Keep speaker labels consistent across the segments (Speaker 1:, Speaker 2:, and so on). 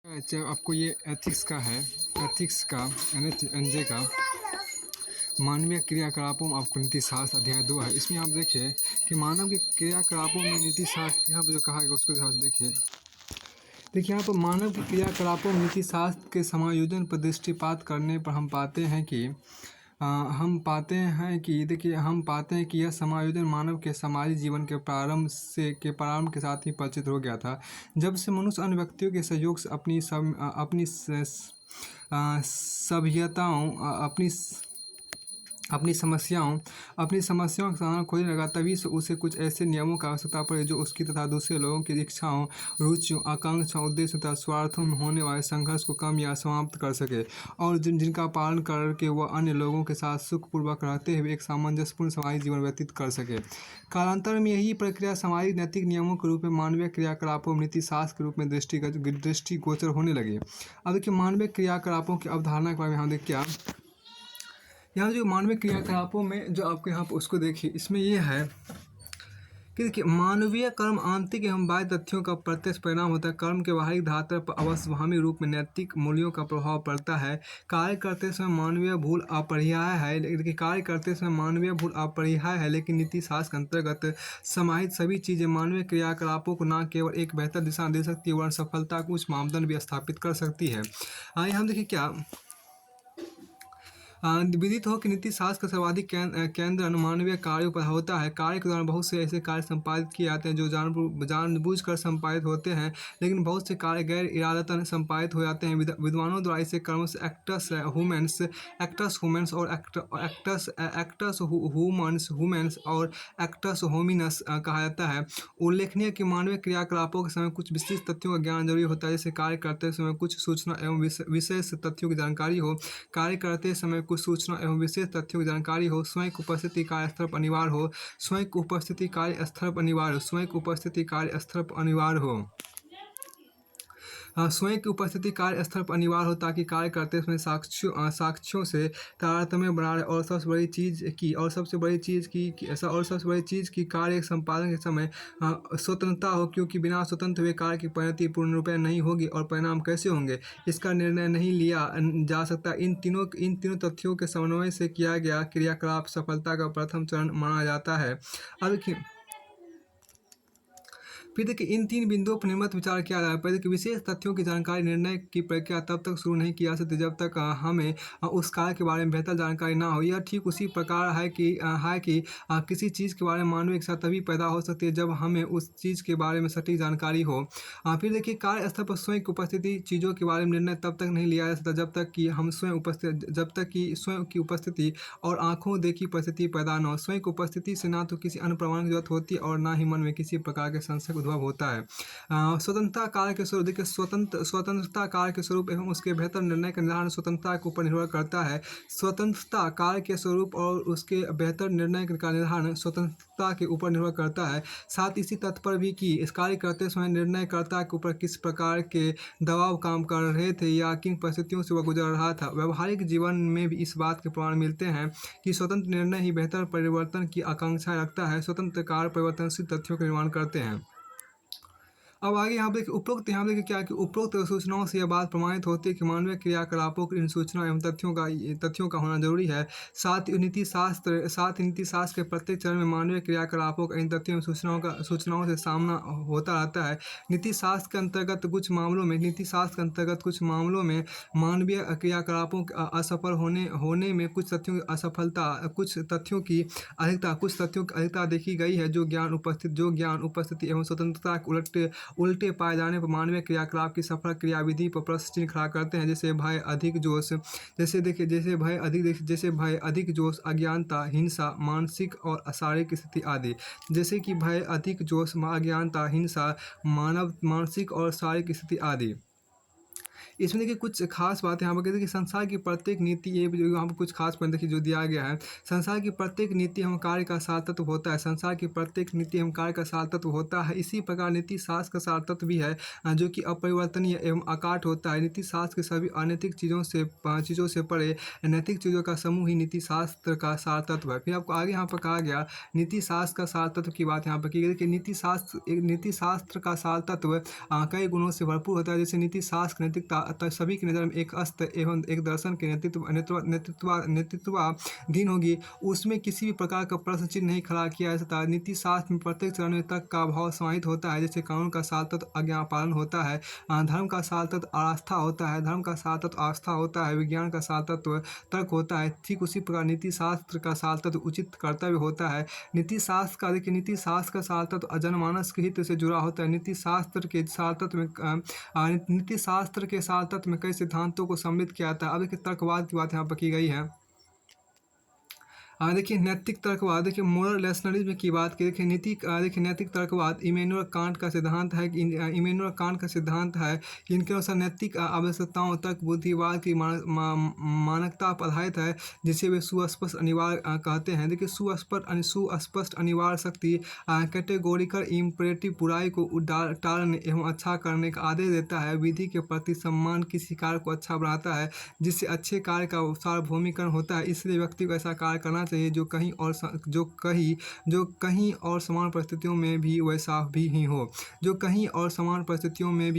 Speaker 1: अच्छा, आपको ये एथिक्स का है। एथिक्स का एनजे का मानवीय क्रियाकलापों में आपको नीतिशास्त्र अध्याय 2 है। इसमें आप देखिए कि मानव के क्रियाकलापों में नीतिशास्त्र यहाँ पर जो कहा गया उसको ध्यान से देखिए यहाँ पर मानव के क्रियाकलापों में नीतिशास्त्र के समायोजन पर दृष्टिपात करने पर हम पाते हैं कि हम पाते हैं कि यह समायोजन मानव के समाजी जीवन के प्रारंभ के साथ ही परिचित हो गया था। जब से मनुष्य अन्य व्यक्तियों के सहयोग से अपनी समस्याओं का समाधान खोजने लगा, तभी से उसे कुछ ऐसे नियमों की आवश्यकता पड़ी जो उसकी तथा दूसरे लोगों की इच्छाओं, रुचियों, आकांक्षाओं, उद्देश्यों तथा स्वार्थों में होने वाले संघर्ष को कम या समाप्त कर सके और जिनका पालन करके वह अन्य लोगों के साथ सुखपूर्वक रहते हुए एक सामंजस्यपूर्ण समाजी जीवन व्यतीत कर सके। कालांतर में यही प्रक्रिया सामाजिक नैतिक नियमों के रूप में मानवीय क्रियाकलापों में नीतिशास्त्र के रूप में दृष्टिगोचर होने लगी। अब देखिए मानवीय क्रियाकलापों की अवधारणा के बारे में हम देखिए यहाँ जो मानवीय क्रियाकलापों में जो आपको यहाँ पर उसको देखिए, इसमें ये है कि देखिए मानवीय कर्म आंतरिक एवं बाह्य तथ्यों का प्रत्यक्ष परिणाम होता है। कर्म के बाहरी धातु पर अवश्यगामी रूप में नैतिक मूल्यों का प्रभाव पड़ता है। कार्य करते समय मानवीय भूल अपरिहार्य है, लेकिन नीति शास्त्र के अंतर्गत समाहित सभी चीज़ें मानवीय क्रियाकलापों को न केवल एक बेहतर दिशा दे सकती है वरन सफलता को उच्च मापदंड भी स्थापित कर सकती है। आइए हम देखिए क्या विदित हो कि नीति शास्त्र का सर्वाधिक केंद्र अनुमानवीय कार्यों पर होता है। कार्य के दौरान बहुत से ऐसे कार्य संपादित किए जाते हैं जो जानबूझकर संपादित होते हैं, लेकिन बहुत से कार्य गैर इरादतन संपादित हो जाते हैं। विद्वानों द्वारा इसे कर्म एक्टस हुमेंस और एक्टस होमिनस कहा जाता है। उल्लेखनीय कि मानवीय क्रियाकलापों के समय कुछ विशिष्ट तथ्यों का ज्ञान जरूरी होता है, जैसे कार्य करते समय कुछ सूचना एवं विशेष तथ्यों की जानकारी हो। कार्य करते समय कुछ सूचना एवं विशेष तथ्यों की जानकारी हो। स्वयं उपस्थिति कार्यस्थल पर अनिवार्य हो। स्वयं उपस्थिति कार्यस्थल पर अनिवार्य हो। स्वयं की उपस्थिति कार्यस्थल पर अनिवार्य हो ताकि कार्य करते समय साक्ष्यों से तारतम्य बना रहे और सबसे बड़ी चीज़ की कार्य संपादन के समय स्वतंत्रता हो, क्योंकि बिना स्वतंत्र हुए कार्य की परिणति पूर्ण रूप नहीं होगी और परिणाम कैसे होंगे इसका निर्णय नहीं लिया जा सकता। इन तीनों तथ्यों के समन्वय से किया गया क्रियाकलाप सफलता का प्रथम चरण माना जाता है। अब फिर देखिए इन तीन बिंदुओं पर निर्मित विचार किया जाए। पहले कि विशेष तथ्यों की जानकारी निर्णय की प्रक्रिया तब तक शुरू नहीं की जा सकती जब तक हमें उस कार्य के बारे में बेहतर जानकारी ना हो। यह ठीक उसी प्रकार है कि किसी चीज़ के बारे में मानवीय इच्छा तभी पैदा हो सकती है जब हमें उस चीज़ के बारे में सटीक जानकारी हो। फिर देखिए कार्यस्थल पर स्वयं की उपस्थिति चीज़ों के बारे में निर्णय तब तक नहीं लिया जा सकता जब तक कि स्वयं की उपस्थिति और आंखों देखी परिस्थिति पैदा न हो। स्वयं की उपस्थिति से ना तो किसी अन्य प्रमाण की जरूरत होती है और ना ही मन में किसी प्रकार के संशय उद्भव होता है। स्वतंत्रता कार्य के स्वरूप देखिए स्वतंत्रता कार्य के स्वरूप एवं उसके बेहतर निर्णय का निर्धारण स्वतंत्रता के ऊपर निर्भर करता है। स्वतंत्रता कार्य के स्वरूप और उसके बेहतर निर्णय का निर्धारण स्वतंत्रता के ऊपर निर्भर करता है। साथ इसी तथ्य पर भी कि इस कार्य करते समय निर्णयकर्ता के ऊपर किस प्रकार के दबाव काम कर रहे थे या किन परिस्थितियों से वह गुजर रहा था। व्यवहारिक जीवन में भी इस बात के प्रमाण मिलते हैं कि स्वतंत्र निर्णय ही बेहतर परिवर्तन की आकांक्षा रखता है। स्वतंत्र कार्य परिवर्तनशील तथ्यों का निर्माण करते हैं। अब आगे यहाँ पे उपरोक्त सूचनाओं से यह बात प्रमाणित होती है कि मानवीय क्रियाकलापों की इन सूचना एवं तथ्यों का होना जरूरी है। साथ ही नीति शास्त्र के प्रत्येक चरण में मानवीय क्रियाकलापों का इन तथ्यों एवं सूचनाओं से सामना होता रहता है। नीति शास्त्र के अंतर्गत कुछ मामलों में मानवीय क्रियाकलापों के असफल होने में कुछ तथ्यों की अधिकता देखी गई है। जो ज्ञान उपस्थिति एवं स्वतंत्रता के उल्टे पाए जाने पर मानवीय क्रियाकलाप की सफल क्रियाविधि पर प्रश्न चिन्ह खड़ा करते हैं। जैसे भय, अधिक जोश, अज्ञानता, हिंसा, मानसिक और शारीरिक स्थिति आदि। जैसे कि भय, अधिक जोश, अज्ञानता, हिंसा, मानसिक और शारीरिक स्थिति आदि। इसमें देखिए कुछ खास बातें यहाँ पर कहते हैं कि संसार की प्रत्येक नीति, ये भी जो यहाँ पर कुछ खास पॉइंट देखिए जो दिया गया है, संसार की प्रत्येक नीति एवं कार्य का सार तत्व होता है। संसार की प्रत्येक नीति एवं कार्य का सार तत्व होता है। इसी प्रकार नीति शास्त्र का सार तत्व भी है, जो कि अपरिवर्तनीय एवं अकाट होता है। नीति शास्त्र के सभी अनैतिक चीज़ों से परे नैतिक चीज़ों का समूह ही नीति शास्त्र का सार तत्व है। फिर आपको आगे यहाँ पर कहा गया नीति शास्त्र का सार तत्व की बात यहाँ पर की गई कि नीति शास्त्र का सार तत्व कई गुणों से भरपूर होता है। जैसे नीति शास्त्र नैतिकता सभी की नज़र में एक अस्त्र एवं एक दर्शन के नेतृत्वाधीन होगी, उसमें किसी भी प्रकार का प्रश्न चिन्ह नहीं खड़ा किया जा सकता। नीति शास्त्र में प्रत्येक चरण में तर्क का भाव समाहित होता है। जैसे कानून का सार तत्व आज्ञा पालन होता है, धर्म का सार तत्व आस्था होता है, विज्ञान का सार तत्व तर्क होता है। ठीक उसी प्रकार नीति शास्त्र का सार तत्व उचित कर्तव्य होता है। नीति शास्त्र का सार तत्व जनमानस के हित से जुड़ा होता है। नीति शास्त्र के सार तत्व में कई सिद्धांतों को सम्मिलित किया जाता है। अब देखिए तर्कवाद की बात यहाँ पर की गई है। देखिए नैतिक तर्कवाद, देखिए मोरल रैशनलिज्म की बात की, देखिए नैतिक तर्कवाद इमैनुअल कांट का सिद्धांत है कि इनके अनुसार नैतिक आवश्यकताओं तक बुद्धिवाद की मानकता पर आधारित है, जिसे वे सुस्पष्ट अनिवार्य कहते हैं। देखिए सुस्पष्ट अनिवार्य शक्ति कैटेगोरिकल इम्परेटिव बुराई को टालने एवं अच्छा करने का आदेश देता है। विधि के प्रति सम्मान किसी कार्य को अच्छा बनाता है, जिससे अच्छे कार्य का सार्वभौमिकरण होता है। इसलिए व्यक्ति को ऐसा कार्य करना चाहिए जो कहीं और समान परिस्थितियों में भी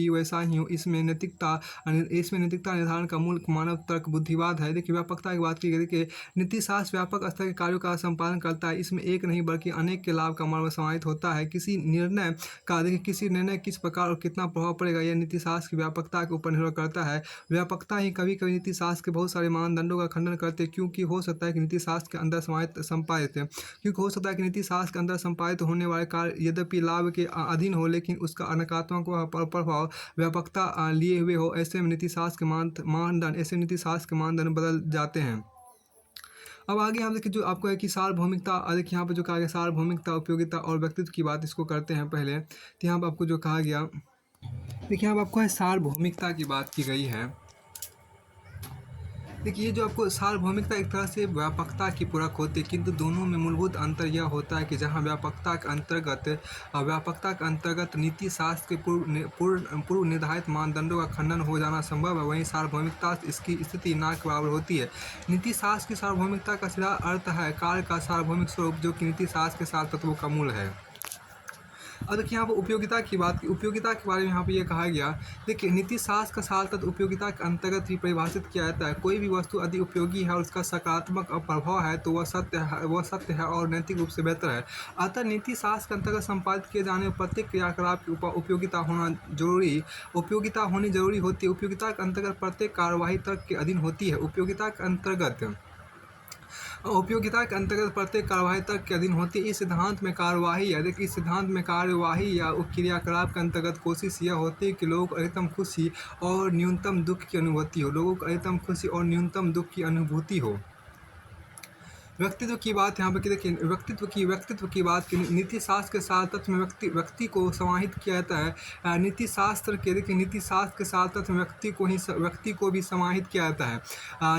Speaker 1: वैसा ही हो। इसमें नैतिकता निर्धारण का मूल मानव तर्क बुद्धिवाद है। देखिए व्यापकता की बात की गई कि नीति शास्त्र व्यापक स्तर के कार्यों का संपादन करता है। इसमें एक नहीं बल्कि अनेक के लाभ का मर्म समाहित होता है। किसी निर्णय किस प्रकार और कितना प्रभाव पड़ेगा, यह नीति शास्त्र की व्यापकता के ऊपर निर्भर करता है। व्यापकता ही कभी कभी नीति शास्त्र के बहुत सारे मानदंडों का खंडन करते हैं, क्योंकि हो सकता है कि नीति शास्त्र के अंदर संपादित होने वाले कार्य यद्यपि लाभ के अधीन हो, लेकिन उसका नकारात्मक प्रभाव व्यापकता लिए हुए हो। ऐसे में नीति शास्त्र के मानदंड बदल जाते हैं। अब आगे हम देखिए जो आपको है कि सार्वभौमिकता, देखिए यहाँ पर जो कहा गया सार्वभौमिकता, उपयोगिता और व्यक्तित्व की बात, इसको करते हैं पहले। तो यहाँ पर आपको जो कहा गया, देखिए यहाँ पर आपको है सार्वभौमिकता की बात की गई है। देखिए ये जो आपको सार्वभौमिकता एक तरह से व्यापकता की पूरक होती है, किंतु दोनों में मूलभूत अंतर यह होता है कि जहाँ व्यापकता के अंतर्गत नीति शास्त्र के पूर्व निर्धारित मानदंडों का खंडन हो जाना संभव है, वहीं सार्वभौमिकता इसकी स्थिति ना के बराबर होती है। नीति शास्त्र की सार्वभौमिकता का सीधा अर्थ है कार्य का सार्वभौमिक स्वरूप, जो कि नीति शास्त्र के सार तत्वों का मूल है। अब देखिए यहाँ पर उपयोगिता के बारे में यहाँ पे ये कहा गया। देखिए नीति शास्त्र का सार तत्व उपयोगिता के अंतर्गत ही परिभाषित किया जाता है। कोई भी वस्तु अधिक उपयोगी है और उसका सकारात्मक प्रभाव है तो वह सत्य है और नैतिक रूप से बेहतर है। अतः नीति शास्त्र के अंतर्गत संपादित किए जाने वाले प्रत्येक क्रियाकलाप की उपयोगिता होनी जरूरी होती है। उपयोगिता के अंतर्गत प्रत्येक कार्यवाही तर्क के अधीन होती है। उपयोगिता के अंतर्गत प्रत्येक कार्यवाही तक के अधीन होती है। इस सिद्धांत में कार्यवाही या क्रियाकलाप के अंतर्गत कोशिश यह होती है कि लोगों को अधिकतम खुशी और न्यूनतम दुख की अनुभूति हो। व्यक्तित्व की बात यहाँ पर देखिए व्यक्तित्व की बात की नीति शास्त्र के सार तत्व में व्यक्ति को समाहित किया जाता है। नीति शास्त्र के सार तत्व में व्यक्ति को भी समाहित किया जाता है।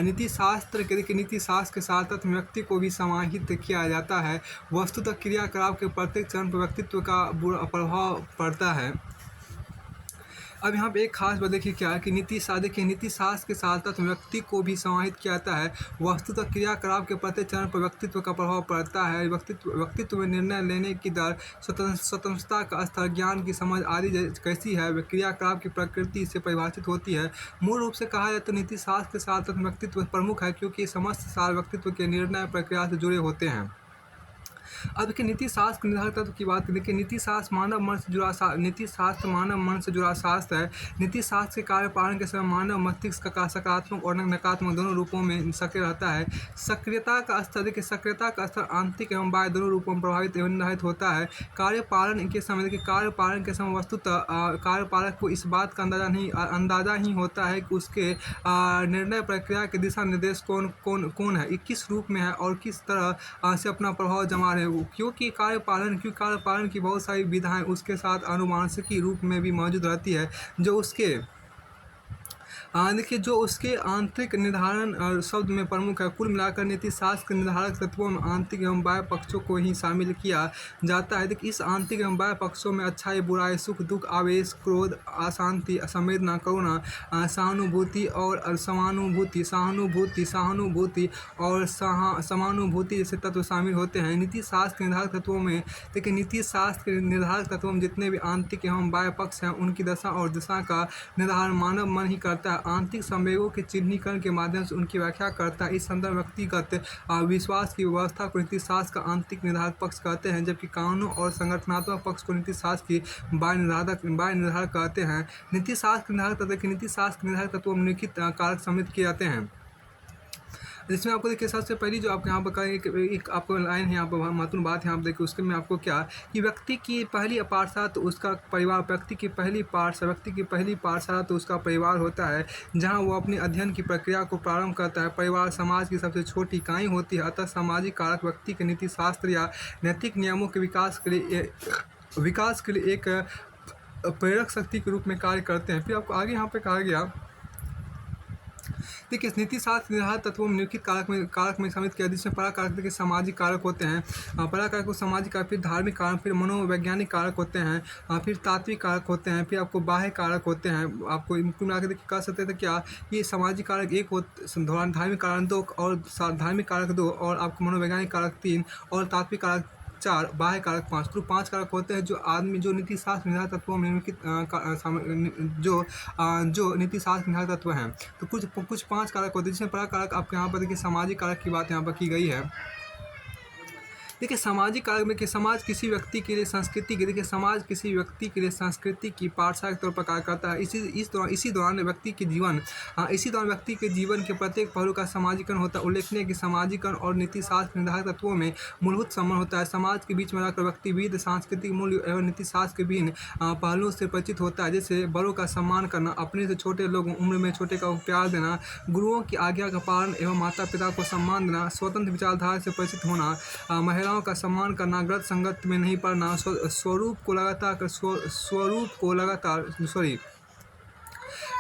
Speaker 1: नीति शास्त्र के सार तत्व में व्यक्ति को भी समाहित किया जाता है। वस्तुतः क्रियाकलाप के प्रत्येक चरण पर व्यक्तित्व का बुरा प्रभाव पड़ता है। अब यहाँ पे एक खास बात देखिए क्या है कि नीति शास्त्र के सार तत्व व्यक्ति को भी समाहित किया जाता है। वस्तुतः क्रियाकलाप के प्रत्येक चरण पर व्यक्तित्व का प्रभाव पड़ता है। व्यक्तित्व में निर्णय लेने की दर, स्वतंत्रता का स्तर, ज्ञान की समझ आदि कैसी है, क्रियाकलाप की प्रकृति से परिभाषित होती है। मूल रूप से कहा जाए तो नीति शास्त्र के सार तत्व व्यक्तित्व प्रमुख है, क्योंकि समस्त सार व्यक्तित्व के निर्णय प्रक्रिया से जुड़े होते हैं। अब देखिए नीति शास्त्र निर्धारक तत्व की बात, देखिए नीति शास्त्र मानव मन से जुड़ा शास्त्र है। नीति शास्त्र के कार्य पालन के समय मानव मस्तिष्क का सकारात्मक और नकारात्मक दोनों रूपों में सक्रिय रहता है। सक्रियता का स्तर आंतरिक एवं बाह्य दोनों रूपों में प्रभावित एवं निर्धारित होता है। कार्यपालन के समय वस्तुतः कार्यपालक को इस बात का अंदाजा ही होता है कि उसके निर्णय प्रक्रिया के दिशा निर्देश कौन है, किस रूप में है और किस तरह से अपना प्रभाव जमा रहे, क्योंकि कार्यपालन की बहुत सारी विधाएं उसके साथ अनुवांशिकी रूप में भी मौजूद रहती है, जो उसके देखिए जो उसके आंतरिक निर्धारण शब्द में प्रमुख है। कुल मिलाकर नीति शास्त्र के निर्धारक तत्वों में आंतरिक एवं बाह्य पक्षों को ही शामिल किया जाता है। देखिए इस आंतरिक एवं बाह्य पक्षों में अच्छाई बुराई सुख दुख आवेश क्रोध अशांति संवेदना करुणा सहानुभूति और सहानुभूति और समानुभूति जैसे तत्व शामिल होते हैं। नीति शास्त्र के निर्धारक तत्वों में देखिए नीति शास्त्र के निर्धारक तत्वों में जितने भी आंतरिक एवं बाह्य पक्ष हैं उनकी दशा और दिशा का निर्धारण मानव मन ही करता है। आंतरिक संवेगों के चिन्हीकरण के माध्यम से उनकी व्याख्या करता है। इस संदर्भ व्यक्तिगत विश्वास की व्यवस्था को नीति शास्त्र का आंतरिक निर्धारक पक्ष कहते हैं, जबकि कानूनों और संगठनात्मक पक्ष को नीति शास्त्र की बाह्य निर्धारक कहते हैं। नीति शास्त्र के निर्धारक तत्व नीति शास्त्र के निर्धारक तत्वों में निम्नलिखित कारक सम्मिलित किए जाते हैं, जिसमें आपको देखिए सबसे पहली जो आपको यहाँ पर कहेंगे एक आपको लाइन है यहाँ पर महत्वपूर्ण बात है यहाँ पर देखिए उसके में आपको क्या कि व्यक्ति की पहली पाठशाला तो उसका परिवार, व्यक्ति की पहली पाठशाला तो उसका परिवार होता है, जहाँ वो अपने अध्ययन की प्रक्रिया को प्रारंभ करता है। परिवार समाज की सबसे छोटी इकाई होती है, अतः सामाजिक कारक व्यक्ति के नीति शास्त्र या नैतिक नियमों के विकास के लिए एक प्रेरक शक्ति के रूप में कार्य करते हैं। फिर आपको आगे यहाँ पे कहा गया देखिए नीति शास्त्र निर्धारक तत्वों में निम्नलिखित कारक में शामिल किया, जिसमें पहला कारक देखिए सामाजिक कारक होते हैं। पहला कारक को सामाजिक कारक, फिर धार्मिक कारक, फिर मनोवैज्ञानिक कारक होते हैं, फिर तात्विक कारक होते हैं, फिर आपको बाह्य कारक होते हैं। आपको इनको मिला के देखिए कह सकते थे क्या ये सामाजिक कारक एक धार्मिक कारक 2 और आपको मनोवैज्ञानिक कारक 3 और तात्विक कारक 4, बाह्य कारक 5। तो 5 कारक होते हैं जो नीति शास्त्र निर्धारक तत्वों में निम्नलिखित जो नीति शास्त्र निर्धारक तत्व हैं। तो कुछ 5 कारक होते हैं, जिसमें पहला कारक आपके यहाँ पर देखिए सामाजिक कारक की बात यहाँ पर की गई है। देखिए सामाजिक कारक में कि समाज किसी व्यक्ति के लिए संस्कृति की पाठशाला के तौर पर कार्य करता है। इसी दौरान व्यक्ति के जीवन के प्रत्येक पहलू का सामाजिकरण होता है। उल्लेखनीय कि सामाजिकरण और नीति शास्त्र निर्धारक तत्वों में मूलभूत संबंध होता है। समाज के बीच में रहकर व्यक्ति विविध सांस्कृतिक मूल्य एवं नीति शास्त्र के विभिन्न पहलुओं से परिचित होता है, जैसे बड़ों का सम्मान करना, अपने से छोटे लोगों उम्र में छोटे का प्यार देना, गुरुओं की आज्ञा का पालन एवं माता पिता को सम्मान देना, स्वतंत्र विचारधारा से परिचित होना, महिलाओं का सम्मान करना, गलत संगत में नहीं पड़ना, स्वरूप को लगातार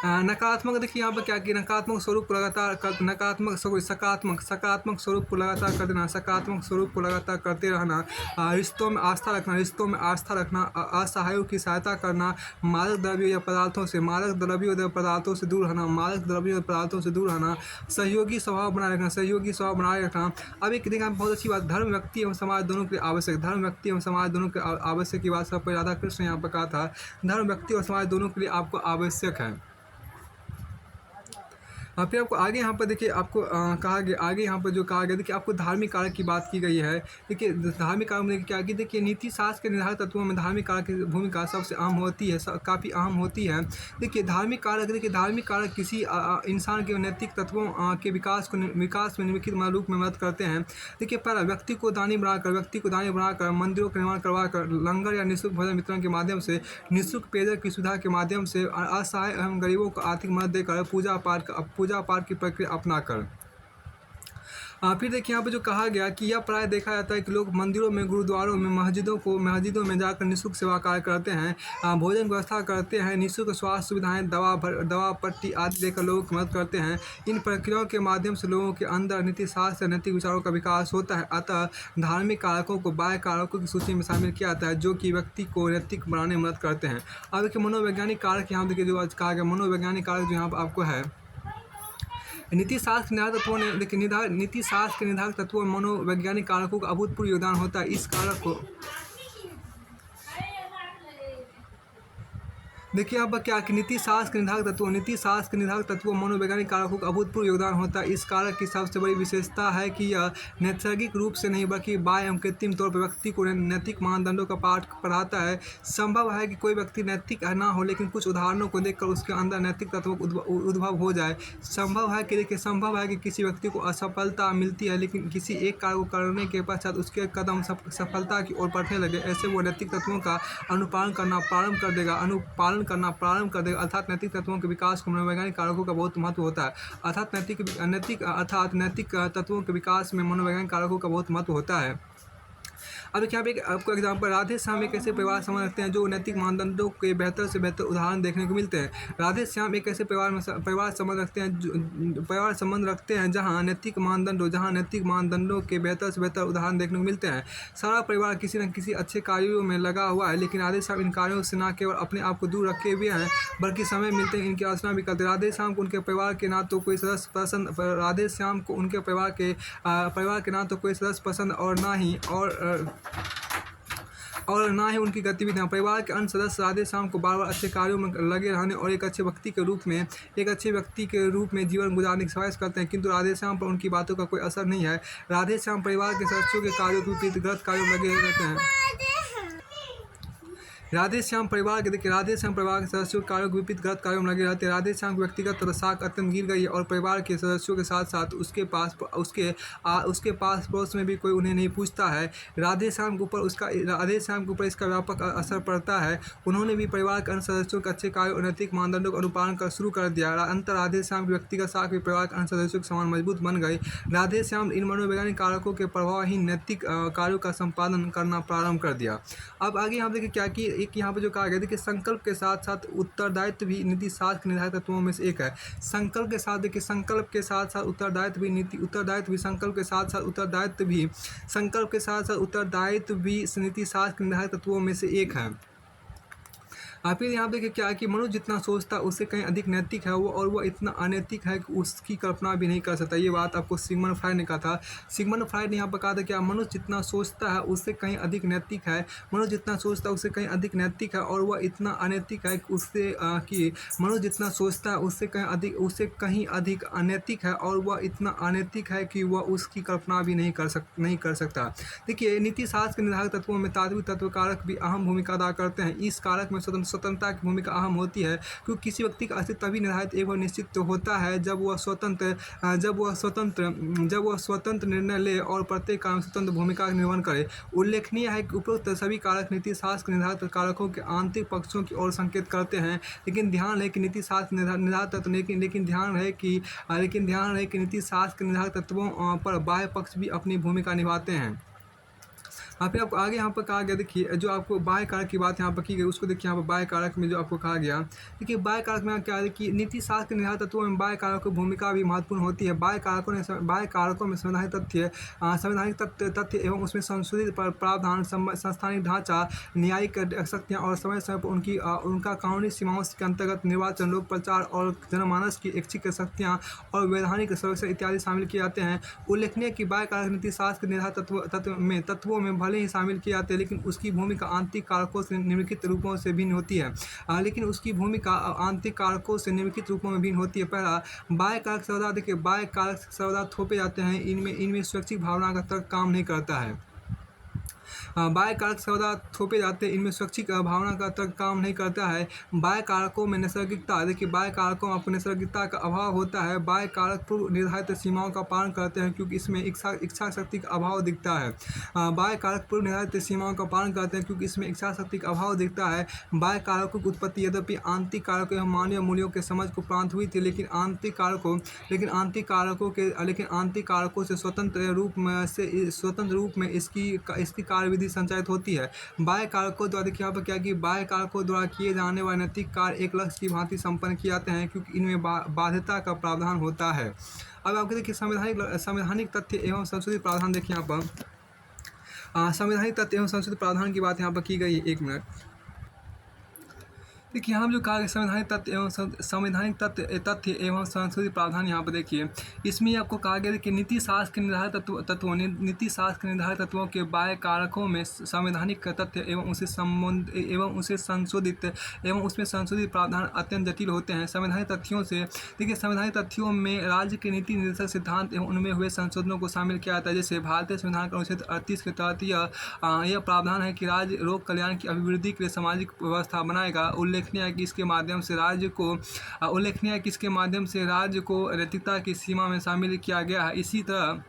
Speaker 1: नकारात्मक देखिए यहाँ पर क्या कि सकारात्मक स्वरूप को लगातार करते रहना, रिश्तों में आस्था रखना, असहायों की सहायता करना, मादक द्रव्यों या पदार्थों से दूर रहना, सहयोगी स्वभाव बनाए रखना। अब एक देखा बहुत अच्छी बात, धर्म व्यक्ति एवं समाज दोनों के आवश्यक की बात सब पर राधा कृष्ण यहाँ पर कहा था, धर्म व्यक्ति और समाज दोनों के लिए आपको आवश्यक है। फिर आपको आगे यहाँ पर देखिए आपको कहा गया आगे यहाँ पर जो कहा गया देखिए आपको धार्मिक कारक की बात की गई है। देखिए धार्मिक कारक में क्या कि देखिए नीति शास्त्र के निर्धारक तत्वों में धार्मिक कारक की भूमिका सबसे काफ़ी अहम होती है। देखिए धार्मिक कारक किसी इंसान के नैतिक तत्वों के विकास में निम्नलिखित रूप में मदद करते हैं। देखिए पहला व्यक्ति को दानी बनाकर मंदिरों का निर्माण करवाकर, लंगर या निःशुल्क भोजन वितरण के माध्यम से, निःशुल्क पेयजल की सुविधा के माध्यम से, असहाय एवं गरीबों को आर्थिक मदद देकर, पूजा पाठ की प्रक्रिया अपनाकर। फिर देखिए यहाँ पे जो कहा गया कि यह प्राय देखा जाता है कि लोग मंदिरों में, गुरुद्वारों में, मस्जिदों में जाकर निःशुल्क सेवा कार्य करते हैं, भोजन की व्यवस्था करते हैं, निःशुल्क स्वास्थ्य सुविधाएं, दवा पट्टी आदि देकर लोगों की मदद करते हैं। इन प्रक्रियाओं के माध्यम से लोगों के अंदर नीति शास्त्र नैतिक विचारों का विकास होता है। अतः धार्मिक कारकों को बाह्य कारकों की सूची में शामिल किया जाता है, जो कि व्यक्ति को नैतिक बनाने में मदद करते हैं। अब देखिए मनोवैज्ञानिक कारक यहाँ देखिए जो आज कहा गया, मनोवैज्ञानिक कारक जो यहाँ पर आपको है नीति शास्त्र के निर्धारक तत्वों में मनोवैज्ञानिक कारकों का अभूतपूर्व योगदान होता है। इस कारक को देखिए यहाँ पर क्या कि नीति शास्त्र के निर्धारक तत्वों मनोवैज्ञानिक कारकों का अभूतपूर्व योगदान होता है। इस कारक की सबसे बड़ी विशेषता है कि यह नैसर्गिक रूप से नहीं बल्कि बाह्य एवं कृत्रिम तौर पर व्यक्ति को नैतिक मानदंडों का पाठ पढ़ाता है। संभव है कि कोई व्यक्ति नैतिक ना हो, लेकिन कुछ उदाहरणों को देखकर उसके अंदर नैतिक तत्वों का उद्भव हो जाए। संभव है कि किसी व्यक्ति को असफलता मिलती है, लेकिन किसी एक कार्य को करने के पश्चात उसके कदम सफलता की ओर बढ़ने लगे, ऐसे वो नैतिक तत्वों का अनुपालन करना प्रारंभ कर देगा। अर्थात नैतिक तत्वों के विकास को मनोवैज्ञानिक कारकों का बहुत महत्व होता है। अर्थात नैतिक तत्वों के विकास में मनोवैज्ञानिक कारकों का बहुत महत्व होता है। अब देखिए यहाँ पे एक आपको एग्जाम्पल, राधे श्याम एक ऐसे परिवार समझ रखते हैं जो नैतिक मानदंडों के बेहतर से बेहतर उदाहरण देखने को मिलते हैं। राधे श्याम एक ऐसे परिवार संबंध रखते हैं परिवार संबंध रखते हैं जहाँ नैतिक मानदंडों के बेहतर से बेहतर उदाहरण देखने को मिलते हैं। सारा परिवार किसी न किसी अच्छे कार्यों में लगा हुआ है, लेकिन राधे श्याम इन कार्यों से न केवल अपने आप को दूर रखे हुए हैं बल्कि समय मिलते ही इनकी आलोचना भी करते हैं। राधे श्याम को उनके परिवार के ना तो कोई सदस्य पसंद राधे श्याम को उनके परिवार के ना तो कोई सदस्य पसंद और ना ही उनकी गतिविधियाँ। परिवार के अन्य सदस्य राधे श्याम को बार बार अच्छे कार्यों में लगे रहने और एक अच्छे व्यक्ति के रूप में जीवन गुजारने की ख्वाहिश करते हैं, किंतु राधे श्याम पर उनकी बातों का कोई असर नहीं है। राधे श्याम परिवार के सदस्यों के कार्यों के विपरीत गलत कार्यों में लगे रहते हैं। राधे श्याम परिवार के सदस्यों के कार्यों के विपरीत गलत कार्यों में लगे रहते हैं। राधे श्याम की व्यक्तिगत साख अत्यंत गिर गई है और परिवार के सदस्यों के साथ साथ उसके पास पड़ोस में भी कोई उन्हें नहीं पूछता है। राधे श्याम के ऊपर इसका व्यापक असर पड़ता है। उन्होंने भी परिवार के अन्य सदस्यों के अच्छे कार्यों और नैतिक मानदंडों का अनुपालन कर शुरू कर दिया। अंतर राधे श्याम की व्यक्तिगत साख भी परिवार के अन्य सदस्यों के समान मजबूत बन गई। राधे श्याम इन मनोवैज्ञानिक कारकों के प्रभावहीन नैतिक कार्यों का संपादन करना प्रारंभ कर दिया। अब आगे यहाँ देखिए क्या कि एक यहाँ पे जो कहा गया था कि संकल्प के साथ साथ उत्तरदायित्व भी नीति शास्त्र के निर्धारित तत्वों में से एक है। संकल्प के साथ उत्तरदायित्व भी नीति शास्त्र के निर्धारित तत्वों में से एक है। फिर यहाँ देखिए क्या है कि मनुष्य जितना सोचता है उससे कहीं अधिक नैतिक है वह इतना अनैतिक है कि उसकी कल्पना भी नहीं कर सकता। ये बात आपको सिगमंड फ्रायड ने कहा था। सिगमंड फ्रायड ने यहाँ पर कहा था कि मनुष्य जितना सोचता है उससे कहीं अधिक नैतिक है और वह इतना अनैतिक है कि उससे कहीं अधिक अनैतिक है और वह इतना अनैतिक है कि वह उसकी कल्पना भी नहीं कर सकता। देखिए नीति शास्त्र के निर्धारित तत्वों में तात्विक तत्व कारक भी अहम भूमिका अदा करते हैं। इस कारक में स्वतंत्रता की भूमिका अहम होती है, क्योंकि किसी व्यक्ति का अस्तित्व तभी निर्धारित एवं निश्चित होता है जब वह स्वतंत्र निर्णय ले और प्रत्येक काम स्वतंत्र भूमिका का निर्वहन करे। उल्लेखनीय है कि उपरोक्त सभी कारक नीति शास्त्र के निर्धारित कारकों के आंतरिक पक्षों की ओर संकेत करते हैं, लेकिन ध्यान रहे कि नीति शास्त्र के निर्धारित तत्वों पर बाह्य पक्ष भी अपनी भूमिका निभाते हैं। फिर आपको आगे यहाँ पर कहा गया, देखिए जो आपको बाह्य कारक की बात यहाँ पर की गई उसको देखिए यहाँ पर बाह्य कारक में जो आपको कहा गया, देखिए बाह्य कारक में क्या है कि नीति शास्त्र के निर्धारित तत्वों में बाह्य कारकों की भूमिका भी महत्वपूर्ण होती है। बाह्य कारकों में संवैधानिक तथ्य एवं उसमें संशोधित प्रावधान, संस्थानिक ढांचा, न्यायिक शक्तियाँ और समय समय पर उनका कानूनी सीमाओं के अंतर्गत निर्वाचन, लोक प्रचार और जनमानस की ऐच्छिक शक्तियाँ और वैधानिक संरक्षण इत्यादि शामिल किए जाते हैं। उल्लेखनीय कि बाह्य कारक नीति शास्त्र के निर्धारित तत्वों में भले ही शामिल किए जाते हैं, लेकिन उसकी भूमिका आंतरिक कारकों से निम्नलिखित रूपों में भिन्न होती है। पहला, बाह्य कारक सर्वदा थोपे जाते हैं। इनमें स्वैच्छिक भावना का तर्क काम नहीं करता है। बाह्य कारक सर्वदा थोपे जाते हैं, इनमें स्वैच्छिक भावना का तर्क काम नहीं करता है। बाह्य कारकों में नैसर्गिकता, देखिए बाह्य कारकों में आपको नैसर्गिकता का अभाव होता है। बाह्य कारक पूर्व निर्धारित सीमाओं का पालन करते हैं क्योंकि इसमें इच्छा शक्ति का अभाव दिखता है। बाह्य कारक पूर्व निर्धारित सीमाओं का पालन करते हैं क्योंकि इसमें इच्छा शक्ति का अभाव दिखता है। बाह्य कारकों की उत्पत्ति यद्यपि आंतरिक कारकों एवं मानवीय मूल्यों के समझ को प्रांत हुई थी, लेकिन आंतरिक कारकों से स्वतंत्र रूप में इसकी कार्यविधि संचालित होती है। बाह्य कारकों द्वारा, देखिए यहाँ पर क्या कि बाह्य कारकों द्वारा किए जाने वाले नैतिक कार्य एक लक्ष्य की भांति संपन्न किए जाते हैं क्योंकि इनमें बाध्यता का प्रावधान होता है। अब आपको देखिए संवैधानिक तथ्य एवं संशोधित प्रावधान, देखिए यहाँ पर संवैधानिक तथ्य एवं संशोधित प्रावधान की बात यहाँ पर की गई है। 1 मिनट, देखिए हम जो कहा संवैधानिक तथ्य एवं संशोधित प्रावधान, यहाँ पर देखिए इसमें आपको कहा गया कि नीति शास्त्र के निर्धारित तत्वों के बाह्य कारकों में संवैधानिक तथ्य एवं उसमें संशोधित प्रावधान अत्यंत जटिल होते हैं। संवैधानिक तथ्यों में राज्य के नीति निर्देशक सिद्धांत एवं उनमें हुए संशोधनों को शामिल किया जाता है। जैसे भारतीय संविधान का अनुच्छेद 38 के तहत यह प्रावधान है कि राज्य लोक कल्याण की अभिवृद्धि के लिए सामाजिक व्यवस्था बनाएगा। उल्लेखनीय है कि इसके माध्यम से राज्य को नैतिकता की सीमा में शामिल किया गया है। इसी तरह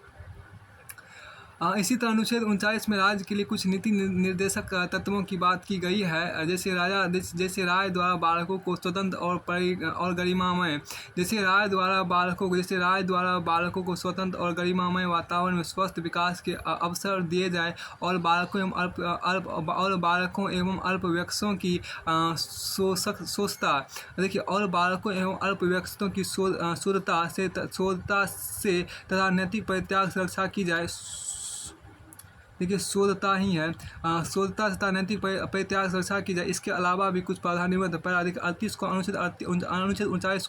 Speaker 1: इसी तरह अनुच्छेद 39 में राज्य के लिए कुछ नीति निर्देशक तत्वों की बात की गई है। जैसे राय द्वारा बालकों को स्वतंत्र और गरिमामय को स्वतंत्र और गरिमामय वातावरण में स्वस्थ विकास के अवसर दिए जाए और बालकों एवं अल्पवयस्कों की शुद्धता से तथा नैतिक परित्याग से रक्षा की जाए। देखिए शुद्धता ही है, शुद्धता तथा नैतिक परित्याग से रक्षा की जाए। इसके अलावा भी कुछ प्रावधान निबद्ध पैरा 38 को अनुच्छेद 39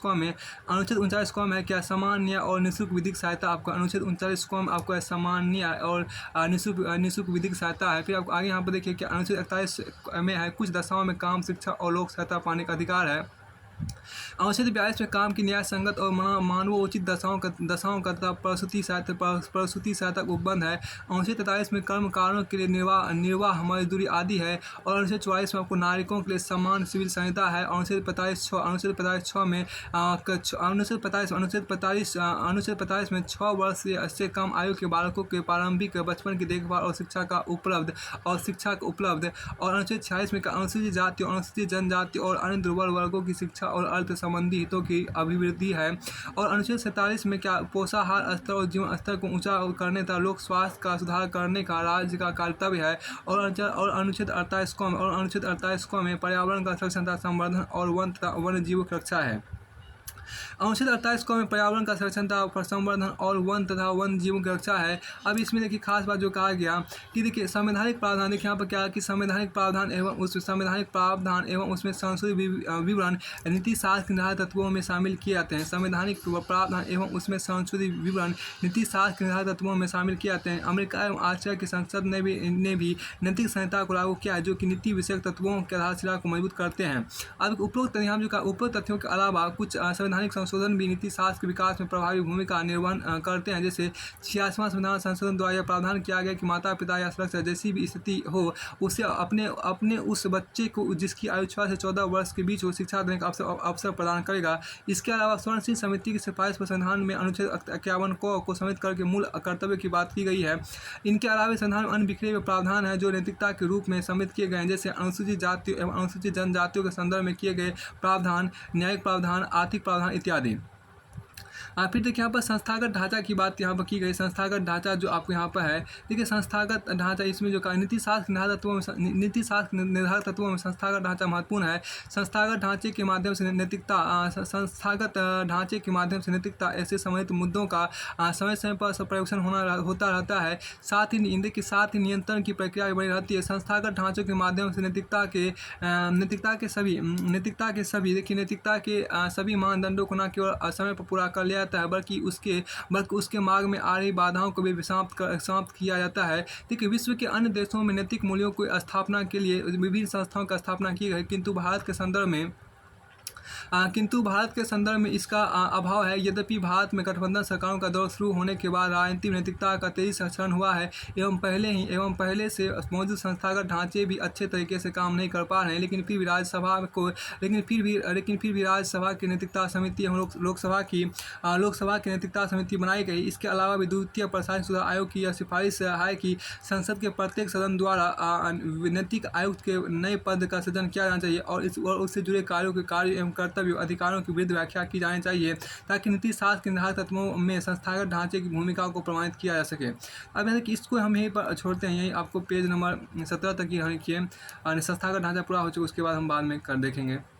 Speaker 1: को में क्या सामान्य और निःशुल्क विधिक सहायता आपका अनुच्छेद 39 को में आपको सामान्य और निःशुल्क विधिक सहायता है। फिर आपको आगे यहाँ पर देखिए कि अनुच्छेद 41 में है कुछ दशाओं में काम, शिक्षा और लोक सहायता पाने का अधिकार है। अनुच्छेद 42 में काम की न्याय संगत और मानवोचित दशाओं का तथा प्रसूति सहायता उपबंध है। अनुच्छेद 43 में कर्म कारणों के लिए निर्वाह मजदूरी आदि है। और अनुच्छेद 44 में आपको नागरिकों के लिए समान सिविल संहिता है। अनुच्छेद 45 में 6 वर्ष से कम आयु के बालकों के प्रारंभिक बचपन की देखभाल और शिक्षा का उपलब्ध। और अनुच्छेद 46 में अनुसूचित जाति और अनुसूचित जनजाति और अन्य दुर्बल वर्गों की शिक्षा और अर्थ संबंधी हितों की अभिवृद्धि है। और अनुच्छेद 47 में क्या पोषाहार स्तर और जीवन स्तर को ऊंचा करने तथा लोक स्वास्थ्य का सुधार करने का राज्य का कर्तव्य है। और अनुच्छेद 48 में पर्यावरण का संरक्षण तथा संवर्धन और वन्य जीवों की रक्षा है। अनुच्छेद 48 को में पर्यावरण का संरक्षण तथा संवर्धन और वन्य जीवों की रक्षा है। अब इसमें देखिए खास बात जो कहा गया कि देखिए संवैधानिक प्रावधान, देखिए यहाँ पर क्या कि संवैधानिक प्रावधान एवं उसमें संशोधित विवरण नीति शास्त्र के निर्धारित तत्वों में शामिल किए जाते हैं। संवैधानिक प्रावधान एवं उसमें संशोधित विवरण नीति शास्त्र के निर्धारित तत्वों में शामिल किए जाते हैं। अमेरिका एवं ऑस्ट्रेलिया की संसद ने भी नैतिक संहिता को लागू किया है, जो कि नीति विषयक तत्वों के आधारशिला को मजबूत करते हैं। अब उपरोक्त तथ्यों के अलावा कुछ संवैधानिक संशोधन भी नीति शास्त्र के विकास में प्रभावी भूमिका निर्वहन करते हैं। जैसे 86वां संविधान संशोधन द्वारा यह प्रावधान किया गया कि माता पिता या सुरक्षा जैसी भी स्थिति हो उसे अपने उस बच्चे को जिसकी आयु 6 से 14 वर्ष के बीच हो शिक्षा देने का अवसर प्रदान करेगा। इसके अलावा स्वर्णशील समिति की सिफारिश पर संविधान में अनुच्छेद 51 को समेत करके मूल कर्तव्य की बात की गई है। इनके अलावा संविधान में अन्य बिखरे हुए प्रावधान है जो नैतिकता के रूप में समेत किए गए हैं। जैसे अनुसूचित जातियों एवं अनुसूचित जनजातियों के संदर्भ में किए गए प्रावधान, न्यायिक प्रावधान, आर्थिक प्रावधान इत्यादि। फिर देखिए यहाँ पर संस्थागत ढांचा की बात यहाँ पर की गई। संस्थागत ढांचा जो आपको यहाँ पर है, देखिए संस्थागत ढांचा इसमें जो नीति शास्त्र निर्धारित तत्वों में संस्थागत ढांचा महत्वपूर्ण है। संस्थागत ढांचे के माध्यम से नैतिकता ऐसे संबंधित मुद्दों का समय समय पर पर्यवेक्षण होता रहता है। साथ ही नियंत्रण की प्रक्रिया बनी रहती है। संस्थागत ढांचों के माध्यम से नैतिकता के सभी मानदंडों को न केवल समय पर पूरा कर लिया जाता है बल्कि उसके मार्ग में आ रही बाधाओं को भी समाप्त किया जाता है। देखिए विश्व के अन्य देशों में नैतिक मूल्यों की स्थापना के लिए विभिन्न संस्थाओं की स्थापना की गई, किंतु भारत के संदर्भ में इसका अभाव है। यद्यपि भारत में गठबंधन सरकारों का दौर शुरू होने के बाद राजनीतिक नैतिकता का तेजी से क्षरण हुआ है एवं पहले से मौजूद संस्थागत ढांचे भी अच्छे तरीके से काम नहीं कर पा रहे हैं। लेकिन फिर भी राज्यसभा की नैतिकता समिति एवं लोकसभा की नैतिकता समिति बनाई गई। इसके अलावा भी द्वितीय प्रशासनिक सुधार आयोग की यह सिफारिश है कि संसद के प्रत्येक सदन द्वारा नैतिक आयुक्त के नए पद का सृजन किया जाना चाहिए और उससे जुड़े कार्य एवं कर्तव्य अधिकारों की विरुद्ध व्याख्या की जानी चाहिए ताकि नीति शास्त्र के निर्धारित तत्वों में संस्थागत ढांचे की भूमिका को प्रमाणित किया जा सके। अब जैसे कि इसको हम यहीं पर छोड़ते हैं, यहीं आपको पेज नंबर 17 तक ही लिखिए और संस्थागत ढांचा पूरा हो चुका उसके बाद हम बाद में कर देखेंगे।